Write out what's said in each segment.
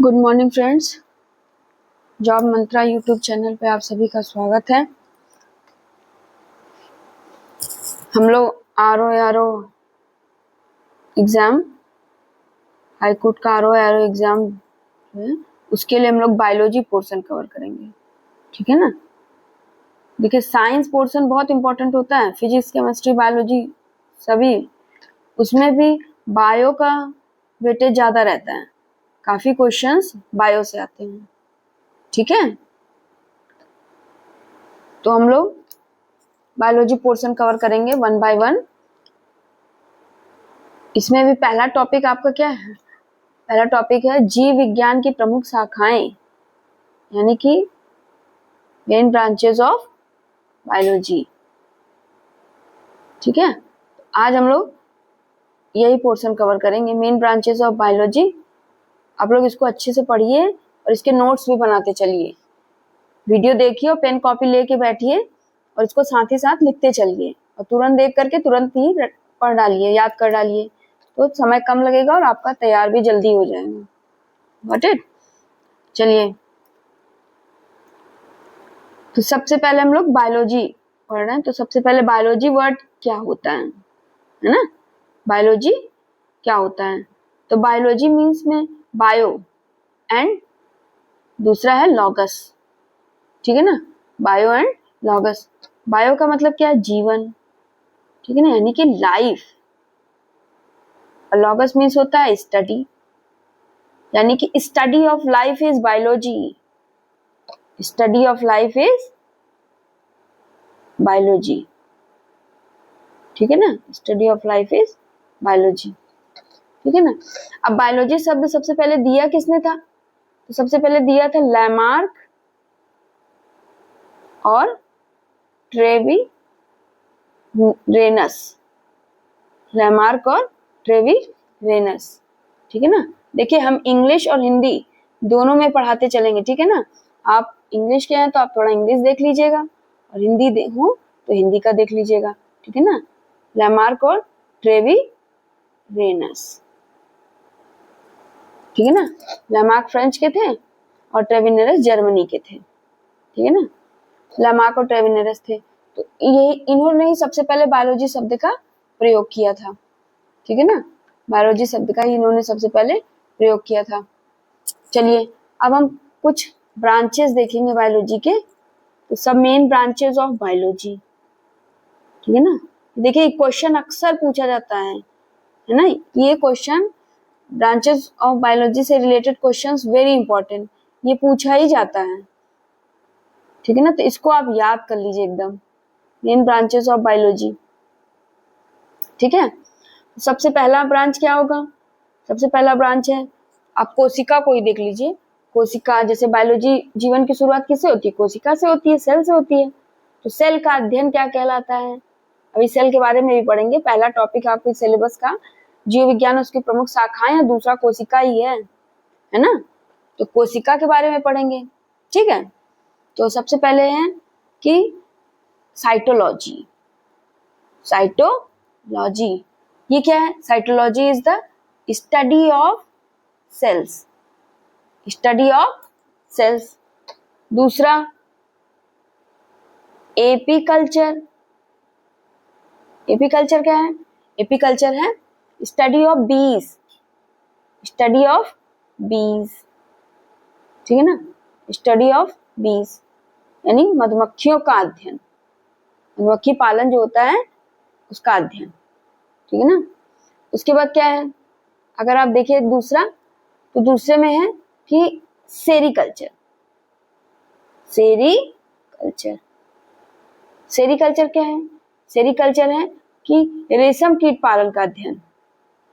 Good morning friends, job मंत्रा YouTube channel पे आप सभी का स्वागत है। हम लोग आर.ओ. एग्ज़ाम, हाईकोर्ट का आर.ओ. एग्ज़ाम है, उसके लिए हम लोग बायोलॉजी पोर्शन कवर करेंगे, ठीक है ना। देखिए, साइंस पोर्शन बहुत इंपॉर्टेंट होता है, फिजिक्स, केमिस्ट्री, बायोलॉजी सभी, उसमें भी बायो का वेटेज ज़्यादा रहता है। काफ़ी क्वेश्चंस बायो से आते हैं, ठीक है। तो हम लोग बायोलॉजी पोर्शन कवर करेंगे 1 बाय 1। इसमें भी पहला टॉपिक आपका क्या है? पहला टॉपिक है जीव विज्ञान की प्रमुख शाखाएं, यानी कि मेन ब्रांचेस ऑफ बायोलॉजी, ठीक है। आज हम लोग यही पोर्शन कवर करेंगे, मेन ब्रांचेस ऑफ बायोलॉजी। आप लोग इसको अच्छे से पढ़िए और इसके नोट्स भी बनाते चलिए। वीडियो देखिए और पेन कॉपी लेके बैठिए और इसको साथ ही साथ लिखते चलिए और तुरंत देख करके तुरंत ही पढ़ डालिए, याद कर डालिए, तो समय कम लगेगा और आपका तैयार भी जल्दी हो जाएगा। Got it? चलिए, तो सबसे पहले हम लोग बायोलॉजी पढ़ रहे हैं। तो सबसे पहले बायोलॉजी वर्ड क्या होता है ना। बायोलॉजी क्या होता है? तो बायोलॉजी मीन्स में बायो एंड दूसरा है लॉगस, ठीक है ना। Bio and logos. बायो का मतलब क्या है? जीवन, ठीक है ना, यानी कि लाइफ। और लॉगस मीन्स होता है स्टडी, यानी कि study of life is biology. Study of life is biology, ठीक है ना। Study of life is biology, ठीक है ना। अब बायोलॉजी शब्द सबसे पहले दिया किसने था? तो सबसे पहले दिया था लैमार्क और ट्रेविरेनस। लैमार्क और ट्रेविरेनस, ठीक है ना। देखिए, हम इंग्लिश और हिंदी दोनों में पढ़ाते चलेंगे, ठीक है ना। आप इंग्लिश के हैं तो आप थोड़ा इंग्लिश देख लीजिएगा और हिंदी हो तो हिंदी का देख लीजिएगा, ठीक है ना। लैमार्क और ट्रेविरेनस, ठीक है ना। लैमार्क फ्रेंच के थे और ट्रेविरेनस जर्मनी के थे, ठीक है ना। लैमार्क और ट्रेविरेनस थे, तो ये इन्होंने ही सबसे पहले बायोलॉजी शब्द का प्रयोग किया था, ठीक है ना। बायोलॉजी शब्द का ही इन्होंने सबसे पहले प्रयोग किया था। चलिए, अब हम कुछ ब्रांचेस देखेंगे बायोलॉजी के। तो सब मेन ब्रांचेस ऑफ बायोलॉजी, ठीक है ना। देखिए, क्वेश्चन अक्सर पूछा जाता है ना। ये क्वेश्चन ब्रांचेस ऑफ बायोलॉजी से रिलेटेड क्वेश्चंस वेरी इंपॉर्टेंट, ये पूछा ही जाता है, ठीक है ना। तो इसको आप याद कर लीजिए एकदम, मेन ब्रांचेस ऑफ बायोलॉजी, ठीक है। सबसे पहला ब्रांच क्या होगा? सबसे पहला ब्रांच है, आप कोशिका को ही देख लीजिए। कोशिका, जैसे बायोलॉजी, जीवन की शुरुआत किससे होती है? कोशिका से होती है, सेल से होती है। तो सेल का अध्ययन क्या कहलाता है? अभी सेल के बारे में भी पढ़ेंगे। पहला टॉपिक आपके सिलेबस का जीव विज्ञान, उसकी प्रमुख शाखाएं है, दूसरा कोशिका ही है ना। तो कोशिका के बारे में पढ़ेंगे, ठीक है। तो सबसे पहले है कि साइटोलॉजी। साइटोलॉजी ये क्या है? Cytology is the study of cells, study of cells. दूसरा एपीकल्चर। एपीकल्चर क्या है? एपीकल्चर है study of bees, study of bees, ठीक है ना। स्टडी ऑफ बीज यानी मधुमक्खियों का अध्ययन, मधुमक्खी पालन जो होता है उसका अध्ययन, ठीक है ना। उसके बाद क्या है? अगर आप देखिए दूसरा, तो दूसरे में है कि सेरीकल्चर। सेरीकल्चर, सेरीकल्चर क्या है? सेरीकल्चर है कि रेशम कीट पालन का अध्ययन,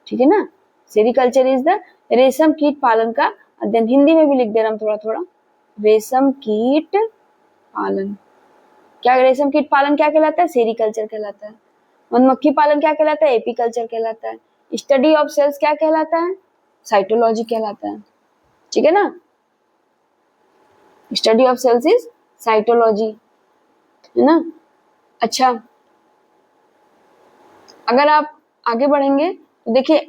ठीक है ना। सेरीकल्चर इज द रेशम कीट पालन का अध्ययन। हिंदी में भी लिख दे रहा हूं थोड़ा थोड़ा, रेशम कीट पालन। क्या रेशम कीट पालन क्या कहलाता है? सेरीकल्चर कहलाता है। मधुमक्खी पालन क्या कहलाता है? एपीकल्चर कहलाता है। स्टडी ऑफ सेल्स क्या कहलाता है? साइटोलॉजी कहलाता है, ठीक है ना। Study of cells is cytology, है ना। अच्छा, अगर आप आगे बढ़ेंगे तो देखिए,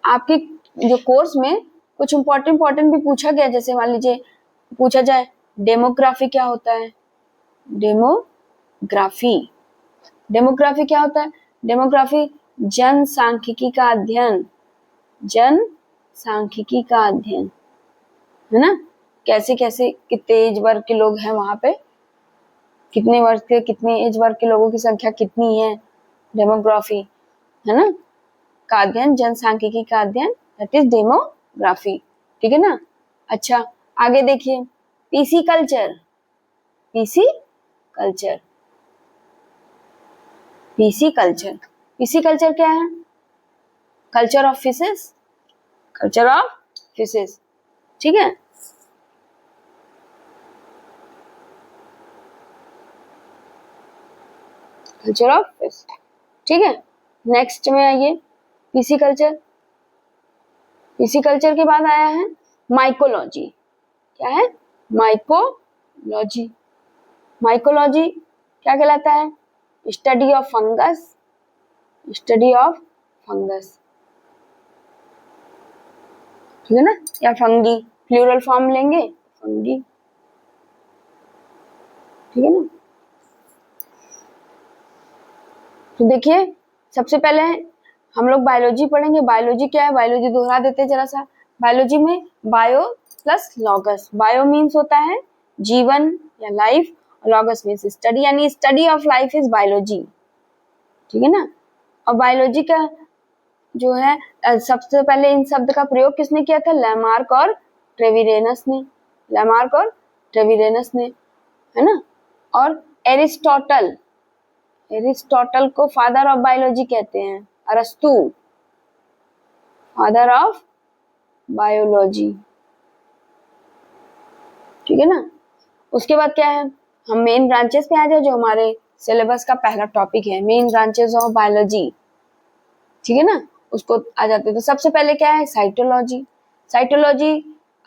आपके जो कोर्स में कुछ इंपॉर्टेंट भी पूछा गया, जैसे मान लीजिए पूछा जाए डेमोग्राफी क्या होता है, डेमोग्राफी डेमोग्राफी क्या होता है, डेमोग्राफी जनसांख्यिकी का अध्ययन, जनसांख्यिकी का अध्ययन, है ना, कैसे कैसे कितने एज वर्ग के लोग हैं वहां पे, कितने वर्ग के कितने एज वर्ग के लोगों की संख्या कितनी है, डेमोग्राफी, है ना, का अध्ययन, जनसांख्यिकी का अध्ययन, दैट इज डेमोग्राफी, ठीक है ना। अच्छा आगे देखिए PC culture, PC culture, PC culture, PC culture क्या है, culture of fishes, culture of fishes, ठीक है। कल्चर ऑफ फिश, ठीक है। नेक्स्ट में आइए पीसी कल्चर, पीसी कल्चर के बाद आया है माइकोलॉजी, क्या है, माइकोलॉजी, माइकोलॉजी क्या कहलाता है, study of fungus, study of fungus, ठीक है ना, या फंगी, प्लूरल फॉर्म लेंगे फंगी, ठीक है ना। तो देखिए सबसे पहले हम लोग बायोलॉजी पढ़ेंगे, बायोलॉजी क्या है, बायोलॉजी दोहरा देते हैं जरा सा, बायोलॉजी में bio plus logos, bio means होता है जीवन या लाइफ, लॉगस मीन्स स्टडी, यानी study of life is biology, ठीक है ना। और बायोलॉजी का जो है सबसे पहले इन शब्द का प्रयोग किसने किया था, लैमार्क और ट्रेविरेनस ने, लैमार्क और ट्रेविरेनस ने, है ना। और एरिस्टोटल, एरिस्टोटल को फादर ऑफ बायोलॉजी कहते हैं, अरस्तु फादर ऑफ बायोलॉजी, ठीक है ना। उसके बाद क्या है, हम मेन ब्रांचेस पे आ जाए, जो हमारे सिलेबस का पहला टॉपिक है मेन ब्रांचेस ऑफ बायोलॉजी, ठीक है ना, उसको आ जाते हैं। तो सबसे पहले क्या है, साइटोलॉजी, साइटोलॉजी,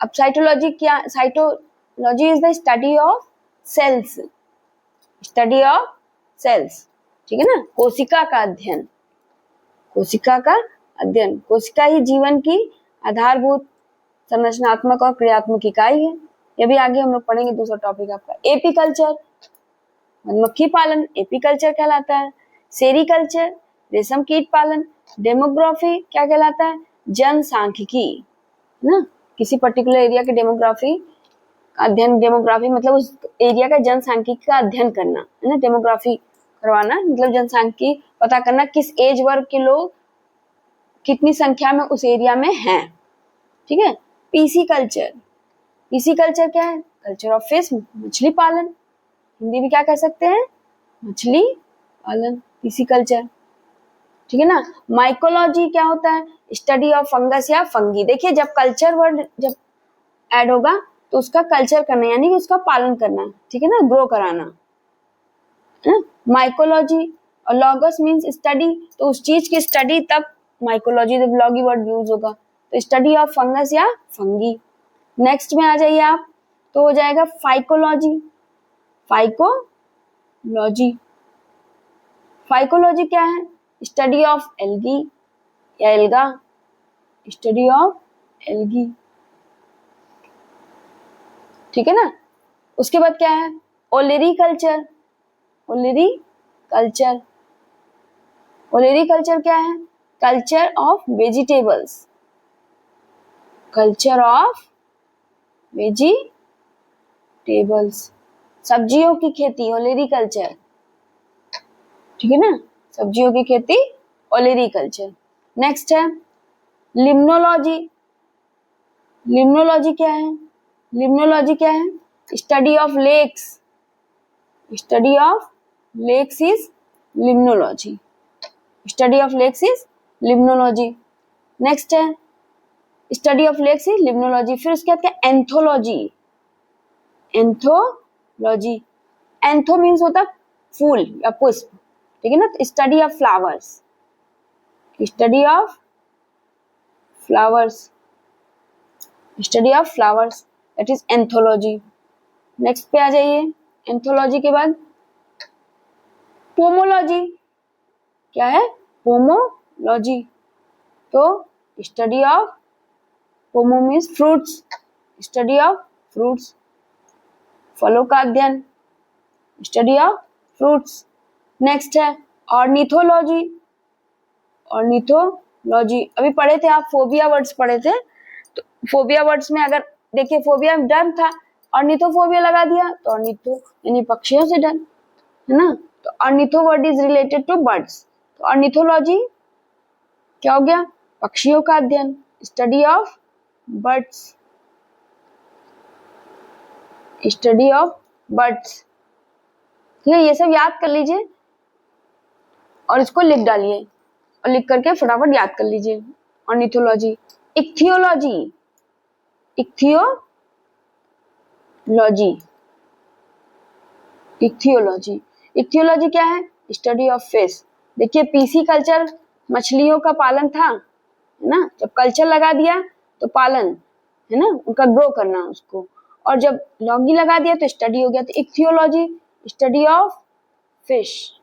अब साइटोलॉजी क्या, cytology is the study of cells, study of cells, ठीक है ना, कोशिका का अध्ययन, कोशिका का अध्ययन, कोशिका ही जीवन की आधारभूत संरचनात्मक और क्रियात्मक इकाई है। ये भी आगे हम लोग पढ़ेंगे, दूसरा टॉपिक आपका एपीकल्चर, मधुमक्खी पालन एपीकल्चर कहलाता है, सेरीकल्चर रेशम कीट पालन, डेमोग्राफी क्या कहलाता है, जनसांख्यिकी, है ना, किसी पर्टिकुलर एरिया के डेमोग्राफी अध्ययन, डेमोग्राफी मतलब उस एरिया का जनसांख्यिकी का अध्ययन करना, है ना, डेमोग्राफी करवाना मतलब जनसांख्यिकी पता करना किस एज वर्ग के लोग कितनी संख्या में उस एरिया में हैं, ठीक है। पीसी कल्चर, पीसी कल्चर क्या है, कल्चर ऑफ फिश, मछली पालन, हिंदी में क्या कह सकते हैं, मछली पालन, पीसी कल्चर, ठीक है ना। माइकोलॉजी क्या होता है, स्टडी ऑफ फंगस या फंगी, देखिए जब कल्चर वर्ड जब ऐड होगा तो उसका कल्चर करना यानी कि उसका पालन करना, ठीक है ना, ग्रो कराना, माइकोलॉजी, और लॉगस मीन्स स्टडी, तो उस चीज की स्टडी, तब माइकोलॉजी जब लॉगी वर्ड यूज होगा, तो स्टडी ऑफ फंगस या फंगी। नेक्स्ट में आ जाइए आप, तो हो जाएगा फाइकोलॉजी, फाइकोलॉजी, फाइकोलॉजी क्या है, स्टडी ऑफ एल्गी या एल्गा, स्टडी ऑफ एल्गी, ठीक है ना। उसके बाद क्या है, ओलेरी कल्चर, ओलेरी कल्चर, ओलेरी कल्चर क्या है, culture of vegetables, culture of vegetables, सब्जियों की खेती, ओलेरी कल्चर, ठीक है ना, सब्जियों की खेती, ओलेरी कल्चर। नेक्स्ट है लिम्नोलॉजी, लिम्नोलॉजी क्या है, लिम्नोलॉजी क्या है, study of lakes, study of lakes is limnology, study of lakes is limnology. Next है study of lakes is limnology. फिर उसके बाद क्या, एंथोलॉजी, एंथोलॉजी, एंथो मीन्स होता है फूल या पुष्प, ठीक है ना, study of flowers, study of flowers, study of flowers, that is anthology. Next पे आ जाइए, एंथोलॉजी के बाद पोमोलॉजी, क्या है, पोमोलॉजी, तो study of pomo means fruits, study of fruits. फलों का अध्ययन, स्टडी ऑफ फ्रूट्स। नेक्स्ट है ऑर्निथोलॉजी। ऑर्निथोलॉजी अभी पढ़े थे आप, फोबिया वर्ड्स पढ़े थे, तो फोबिया वर्ड्स में अगर देखिए फोबिया डर था, ऑर्निथोफोबिया लगा दिया तो ऑर्निथो यानी पक्षियों से डर, है ना। तो ornitho word is related to birds, तो ऑर्निथोलॉजी क्या हो गया, पक्षियों का अध्ययन, study of birds, study of birds. ठीक है, ये सब याद कर लीजिए और इसको लिख डालिए और लिख करके फटाफट याद कर लीजिए। Ornithology. Ichthyology, ichthyology, ichthyology, ichthyology क्या है, स्टडी ऑफ फिश। देखिए पीसी कल्चर मछलियों का पालन था, है ना, जब कल्चर लगा दिया तो पालन, है ना, उनका ग्रो करना उसको, और जब लॉगी लगा दिया तो स्टडी हो गया। तो ichthyology study of fish,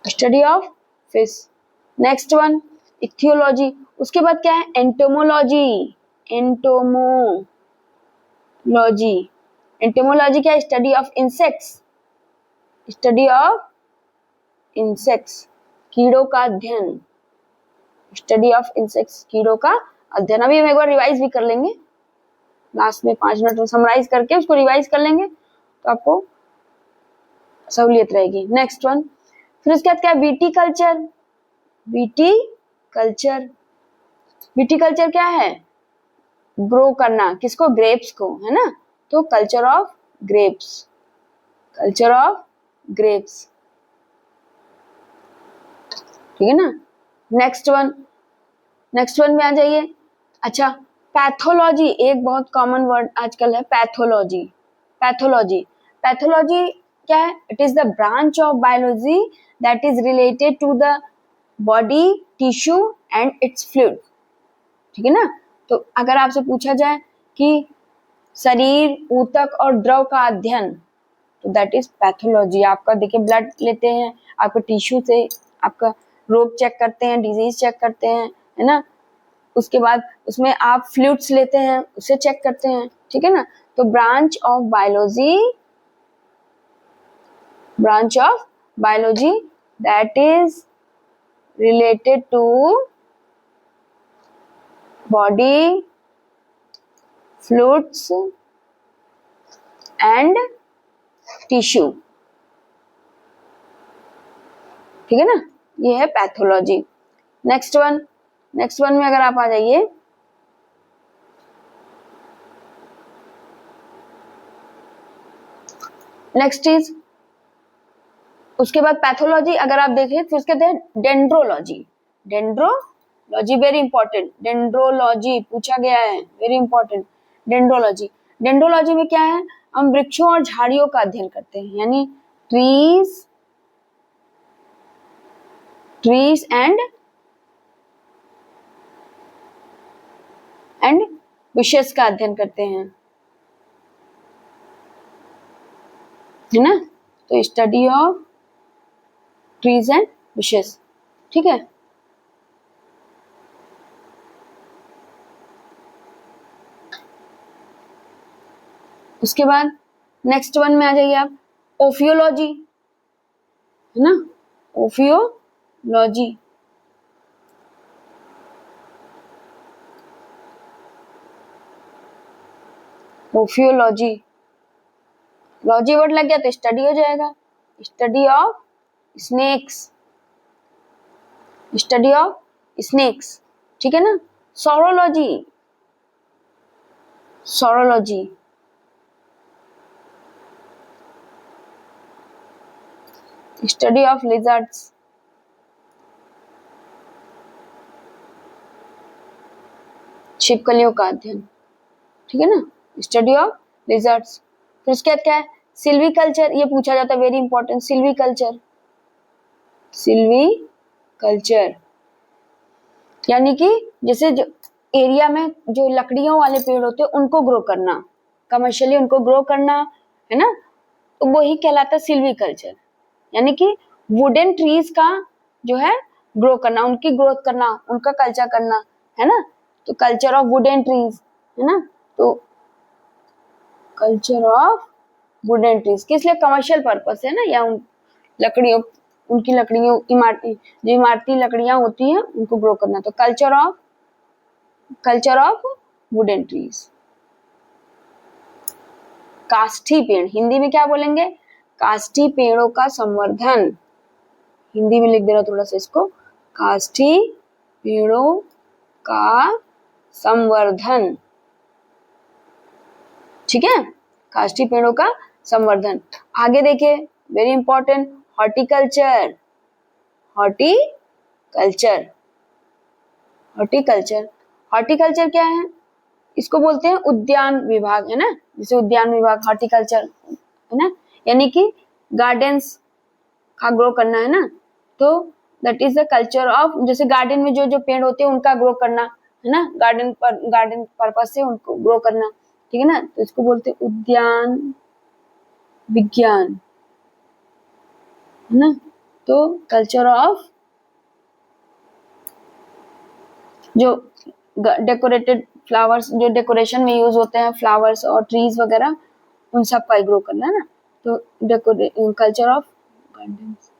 study of fish. Next one ichthyology. उसके बाद क्या है, एंटोमोलॉजी, एंटोमोलॉजी, एंटोमोलॉजी क्या है, study of insects, study of insects, कीड़ों का अध्ययन, स्टडी ऑफ इंसेक्ट्स, कीड़ों का अध्ययन। अभी हम एक बार रिवाइज भी कर लेंगे, लास्ट में 5 मिनट में समराइज करके उसको रिवाइज कर लेंगे तो आपको सहूलियत रहेगी। नेक्स्ट वन, फिर उसके बाद क्या, विटीकल्चर, विटीकल्चर, विटीकल्चर क्या है, ग्रो करना, किसको, ग्रेप्स को, है ना, तो culture of grapes, culture of grapes. ठीक है ना। नेक्स्ट वन, नेक्स्ट वन में आ जाइए। अच्छा, पैथोलॉजी, एक बहुत कॉमन वर्ड आजकल है, पैथोलॉजी, पैथोलॉजी, पैथोलॉजी क्या है, it is the branch of biology that is related to the body, tissue and its fluid. ठीक है ना। तो अगर आपसे पूछा जाए कि शरीर, ऊतक और द्रव का अध्ययन, तो दैट इज पैथोलॉजी। आपका देखिए ब्लड लेते हैं, आपका टिश्यू से आपका रोग चेक करते हैं, डिजीज चेक करते हैं, है ना, उसके बाद उसमें आप फ्लूइड्स लेते हैं, उसे चेक करते हैं। ठीक है ना। तो branch of biology, branch of biology that is related to body, fluids and tissue। ठीक है ना, ये है pathology. Next one, next one में अगर आप आ जाइए, नेक्स्ट इज, उसके बाद पैथोलॉजी अगर आप देखें फिर उसके बाद dendrology, dendrology very important, dendrology पूछा गया है, वेरी इंपॉर्टेंट, डेंड्रोलॉजी। डेंड्रोलॉजी में क्या है, हम वृक्षों और झाड़ियों का अध्ययन करते हैं, यानी ट्रीज, ट्रीज एंड बुशेस का अध्ययन करते हैं, है ना। तो study of trees and bushes. ठीक है। उसके बाद नेक्स्ट वन में आ जाइए आप, ओफियोलॉजी, है ना, ओफियोलॉजी, ओफियोलॉजी, लॉजी वर्ड लग गया तो स्टडी हो जाएगा, study of snakes, study of snakes. ठीक है ना। Saurology, saurology, study of lizards, छिपकलियों का अध्ययन। ठीक है ना, स्टडी ऑफ लिजर्ड्स। फिर उसके बाद क्या है, सिल्वीकल्चर, ये पूछा जाता है, वेरी इंपॉर्टेंट, सिल्वीकल्चर, सिल्वीकल्चर यानी कि जैसे जो एरिया में जो लकड़ियों वाले पेड़ होते हैं उनको ग्रो करना, कमर्शियली उनको ग्रो करना, है ना, तो वही कहलाता है सिल्वीकल्चर, यानी कि वुडन ट्रीज का जो है ग्रो करना, उनकी ग्रोथ करना, उनका कल्चर करना, है ना, तो कल्चर ऑफ वुडन ट्रीज, है ना, तो कल्चर ऑफ वुडन ट्रीज किस लिए, कमर्शियल पर्पस है ना, या लकड़ियों, उनकी लकड़ियों, इमारती, जो इमारती लकड़ियां होती हैं उनको ग्रो करना, तो कल्चर ऑफ वुडन ट्रीज। काष्ठी पेड़, हिंदी में क्या बोलेंगे, काष्ठी पेड़ों का संवर्धन, हिंदी में लिख दे रहा थोड़ा सा इसको, काष्ठी पेड़ों का संवर्धन, ठीक है, काष्ठी पेड़ों का संवर्धन। आगे देखिए, very important, horticulture, horticulture, horticulture, horticulture क्या है, इसको बोलते हैं उद्यान विभाग, है ना, जैसे उद्यान विभाग हॉर्टिकल्चर, है ना, यानी कि गार्डन्स का ग्रो करना, है ना, तो that is the culture of, जैसे गार्डन में जो जो पेड़ होते हैं उनका ग्रो करना, है ना, गार्डन पर्पस से उनको ग्रो करना, ठीक है ना, तो इसको बोलते हैं उद्यान विज्ञान, है ना, तो कल्चर ऑफ जो डेकोरेटेड फ्लावर्स, जो डेकोरेशन में यूज होते हैं फ्लावर्स और ट्रीज वगैरह, उन सब का ग्रो करना, है ना, तो culture of gardens,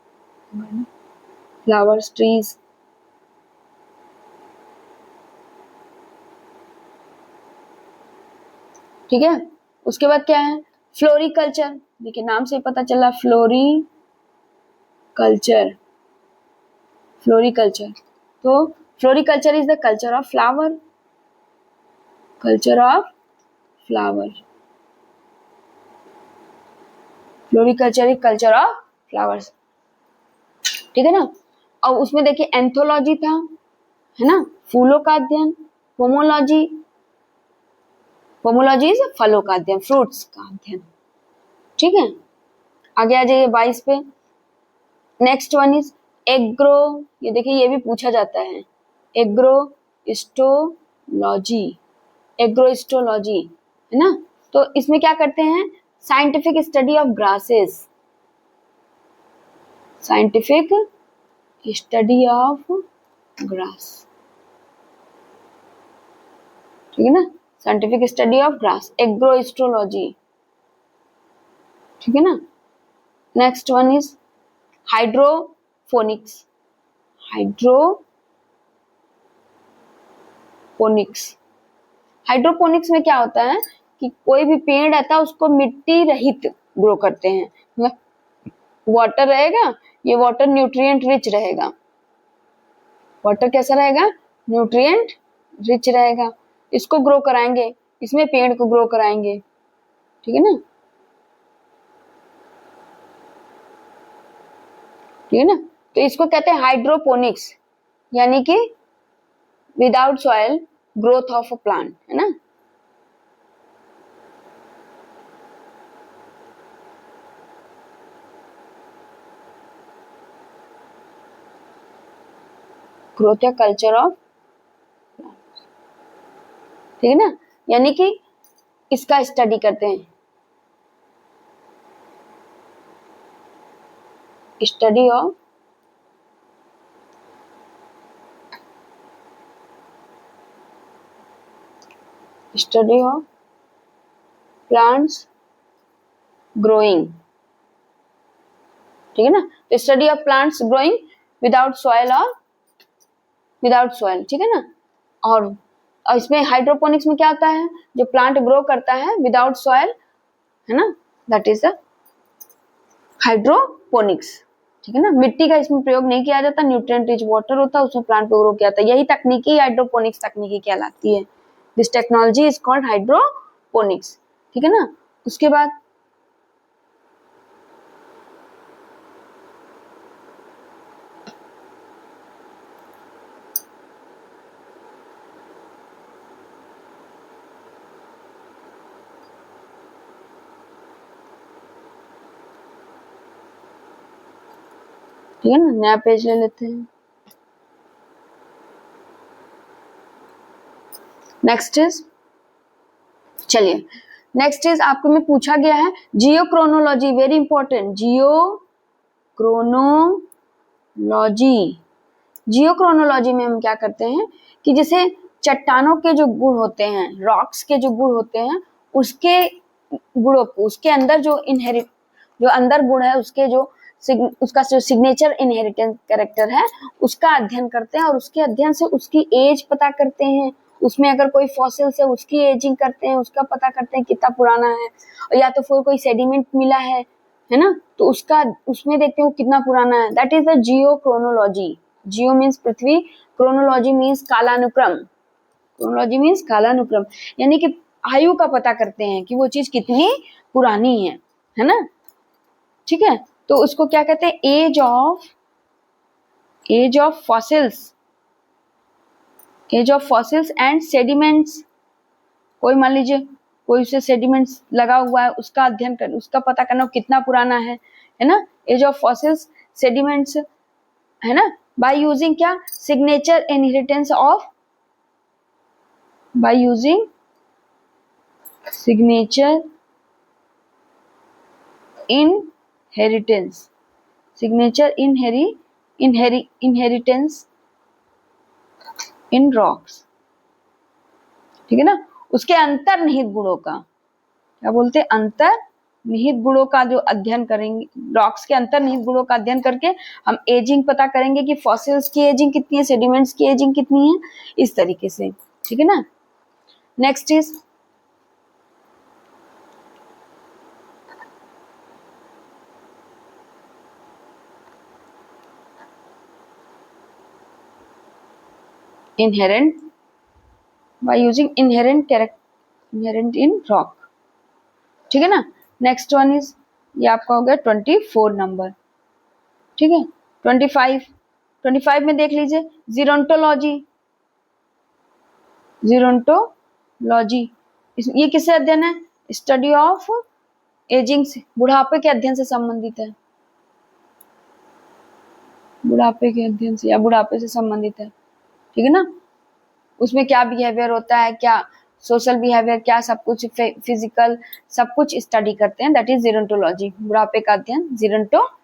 flowers, trees, ठीक है। उसके बाद क्या है, फ्लोरिकल्चर, देखिए नाम से पता चला, फ्लोरिकल्चर, फ्लोरिकल्चर, तो floriculture is the culture of flower, culture of flower, floriculture is culture of flowers, ठीक है ना। और उसमें देखिए एंथोलॉजी था, है ना, फूलों का अध्ययन, पोमोलॉजी, पोमोलॉजी इज फलों का अध्ययन, फ्रूट्स का अध्ययन, ठीक है। आगे आ जाइए 22 पे, नेक्स्ट वन इज एग्रो, ये देखिए ये भी पूछा जाता है, एग्रोइस्टोलॉजी, एग्रोइस्टोलॉजी, है ना, तो इसमें क्या करते हैं, scientific study of grasses, scientific study of grass, ठीक है ना, साइंटिफिक स्टडी ऑफ ग्रास, एग्रोइस्टोलॉजी, ठीक है ना। Next one is hydroponics, hydroponics, hydroponics में क्या होता है कि कोई भी पेड़ रहता है उसको मिट्टी रहित ग्रो करते हैं, मतलब वाटर रहेगा, ये वाटर न्यूट्रिएंट रिच रहेगा, वाटर कैसा रहेगा, न्यूट्रिएंट रिच रहेगा, इसको ग्रो कराएंगे, इसमें पेड़ को ग्रो कराएंगे, ठीक है ना, ठीक है ना, तो इसको कहते हैं हाइड्रोपोनिक्स, यानी कि without soil growth of a plant, है ना, ग्रोथ या कल्चर ऑफ, ठीक है ना, यानी कि इसका स्टडी करते हैं, study of, study of plants growing, ठीक है ना, तो study of plants growing without soil और विदाउट सॉइल, ठीक है ना। और इसमें हाइड्रोपोनिक्स में क्या होता है, जो प्लांट ग्रो करता है विदाउट सॉइल, है ना, दैट इज द हाइड्रोपोनिक्स, ठीक है ना, मिट्टी का इसमें प्रयोग नहीं किया जाता, न्यूट्रिएंट रिच वाटर होता है, उसमें प्लांट को ग्रो किया जाता है, यही तकनीकी हाइड्रोपोनिक्स तकनीकी कहलाती है, this technology is called hydroponics, ठीक है ना। उसके बाद ठीक है ना, नया पेज ले लेते हैं, नेक्स्ट इज, चलिए नेक्स्ट इज आपको में पूछा गया है geochronology, very important, geochronology, geochronology में हम क्या करते हैं कि जैसे चट्टानों के जो गुण होते हैं, रॉक्स के जो गुण होते हैं, उसके गुणों को, उसके अंदर जो अंदर गुण है, उसके जो उसका जो सिग्नेचर इनहेरिटेंस कैरेक्टर है, उसका अध्ययन करते हैं और उसके अध्ययन से उसकी एज पता करते हैं। उसमें अगर कोई फॉसिल्स है उसकी एजिंग करते हैं, उसका पता करते हैं कितना पुराना है, या तो फिर कोई सेडिमेंट मिला है ना, तो उसका उसमें देखते हैं कितना पुराना है। That is the geochronology. Geo means पृथ्वी, क्रोनोलॉजी मीन्स कालानुक्रम। क्रोनोलॉजी मीन्स कालानुक्रम, यानी कि आयु का पता करते हैं कि वो चीज कितनी पुरानी है ना। ठीक है, तो उसको क्या कहते हैं, age of fossils, age of fossils and sediments. कोई मान लीजिए कोई उसे सेडिमेंट्स लगा हुआ है, उसका अध्ययन कर, उसका पता करना कितना पुराना है ना। एज ऑफ फॉसिल्स, सेडिमेंट्स, है ना, बाय यूजिंग क्या, signature inheritance of, by using signature inheritance, signature inheritance in rocks. ठीक है ना, उसके अंतर्निहित गुणों का, क्या बोलते हैं, अंतर्निहित गुणों का जो अध्ययन करेंगे, रॉक्स के अंतर्निहित गुणों का अध्ययन करके हम एजिंग पता करेंगे कि फॉसिल्स की एजिंग कितनी है, सेडिमेंट्स की एजिंग कितनी है, इस तरीके से। ठीक है ना। Next is inherent, by using inherent in rock। ठीक है ना। नेक्स्ट वन इज, ये आपका हो गया 24 नंबर। ठीक है, 25 में देख लीजिए, जीरोंटोलॉजी। जीरोंटोलॉजी ये किससे अध्ययन है, स्टडी ऑफ एजिंग से, बुढ़ापे के अध्ययन से संबंधित है, बुढ़ापे के अध्ययन से या बुढ़ापे से संबंधित है। ठीक है ना, उसमें क्या बिहेवियर होता है, क्या सोशल बिहेवियर, क्या सब कुछ, फिजिकल, सब कुछ स्टडी करते हैं। दैट इज जीरोंटोलॉजी, बुढ़ापे का अध्ययन जीरोंटोलॉजी